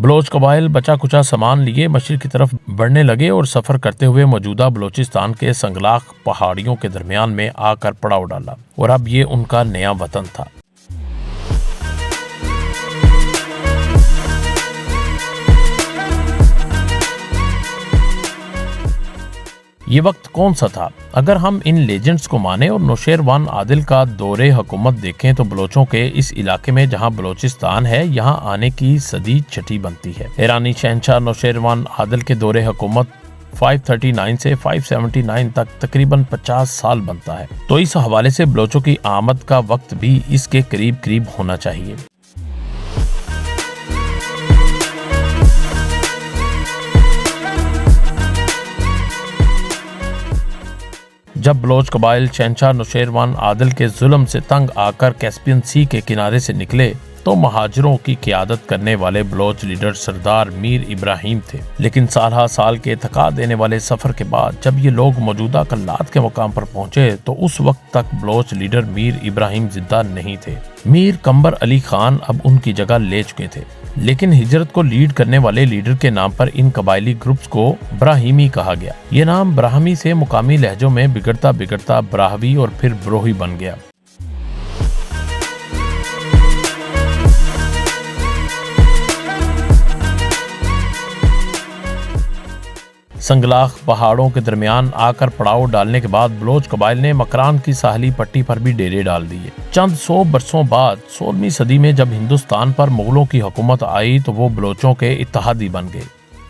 بلوچ قبائل بچا کچا سامان لیے مشرق کی طرف بڑھنے لگے اور سفر کرتے ہوئے موجودہ بلوچستان کے سنگلاخ پہاڑیوں کے درمیان میں آ کر پڑاؤ ڈالا، اور اب یہ ان کا نیا وطن تھا۔ یہ وقت کون سا تھا؟ اگر ہم ان لیجنڈز کو مانیں اور نوشیروان عادل کا دور حکومت دیکھیں تو بلوچوں کے اس علاقے میں جہاں بلوچستان ہے یہاں آنے کی صدی چھٹی بنتی ہے۔ ایرانی شہنشاہ نوشیروان عادل کے دور حکومت 539 سے 579 تک تقریباً 50 سال بنتا ہے، تو اس حوالے سے بلوچوں کی آمد کا وقت بھی اس کے قریب قریب ہونا چاہیے۔ جب بلوچ قبائل شہنشاہ نوشیروان عادل کے ظلم سے تنگ آ کر کیسپین سی کے کنارے سے نکلے تو مہاجروں کی قیادت کرنے والے بلوچ لیڈر سردار میر ابراہیم تھے، لیکن سالہ سال کے تھکا دینے والے سفر کے بعد جب یہ لوگ موجودہ کلات کے مقام پر پہنچے تو اس وقت تک بلوچ لیڈر میر ابراہیم زندہ نہیں تھے۔ میر کمبر علی خان اب ان کی جگہ لے چکے تھے، لیکن ہجرت کو لیڈ کرنے والے لیڈر کے نام پر ان قبائلی گروپس کو براہیمی کہا گیا۔ یہ نام براہمی سے مقامی لہجوں میں بگڑتا بگڑتا براہوی اور پھر بروہی بن گیا۔ سنگلاخ پہاڑوں کے درمیان آ کر پڑاؤ ڈالنے کے بعد بلوچ قبائل نے مکران کی ساحلی پٹی پر بھی ڈیرے ڈال دیے۔ چند سو برسوں بعد 16ویں صدی میں جب ہندوستان پر مغلوں کی حکومت آئی تو وہ بلوچوں کے اتحادی بن گئے۔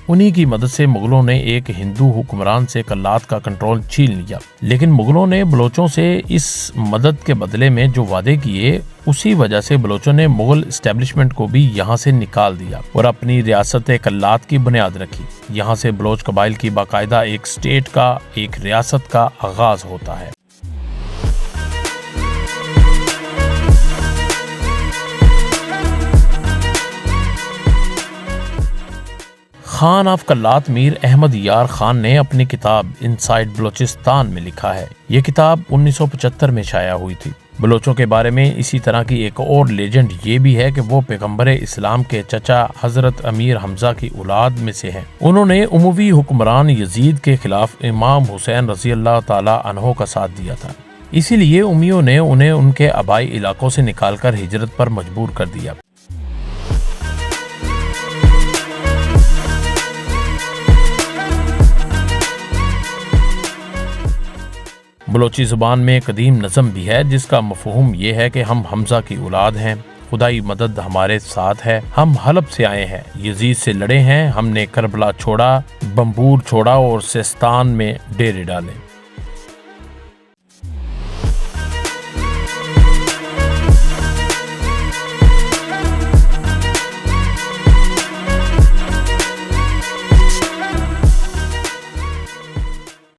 انہی کی مدد سے مغلوں نے ایک ہندو حکمران سے کلات کا کنٹرول چھین لیا، لیکن مغلوں نے بلوچوں سے اس مدد کے بدلے میں جو وعدے کیے اسی وجہ سے بلوچوں نے مغل اسٹیبلشمنٹ کو بھی یہاں سے نکال دیا اور اپنی ریاست کلات کی بنیاد رکھی۔ یہاں سے بلوچ قبائل کی باقاعدہ ایک سٹیٹ کا، ایک ریاست کا آغاز ہوتا ہے۔ خان آف کلات میر احمد یار خان نے اپنی کتاب انسائیڈ بلوچستان میں لکھا ہے۔ یہ کتاب 1975 میں شائع ہوئی تھی۔ بلوچوں کے بارے میں اسی طرح کی ایک اور لیجنڈ یہ بھی ہے کہ وہ پیغمبر اسلام کے چچا حضرت امیر حمزہ کی اولاد میں سے ہیں۔ انہوں نے اموی حکمران یزید کے خلاف امام حسین رضی اللہ تعالی عنہ کا ساتھ دیا تھا، اسی لیے امیوں نے انہیں ان کے آبائی علاقوں سے نکال کر ہجرت پر مجبور کر دیا۔ بلوچی زبان میں قدیم نظم بھی ہے جس کا مفہوم یہ ہے کہ ہم حمزہ کی اولاد ہیں، خدائی مدد ہمارے ساتھ ہے، ہم حلب سے آئے ہیں، یزید سے لڑے ہیں، ہم نے کربلا چھوڑا، بمبور چھوڑا اور سیستان میں ڈیرے ڈالے۔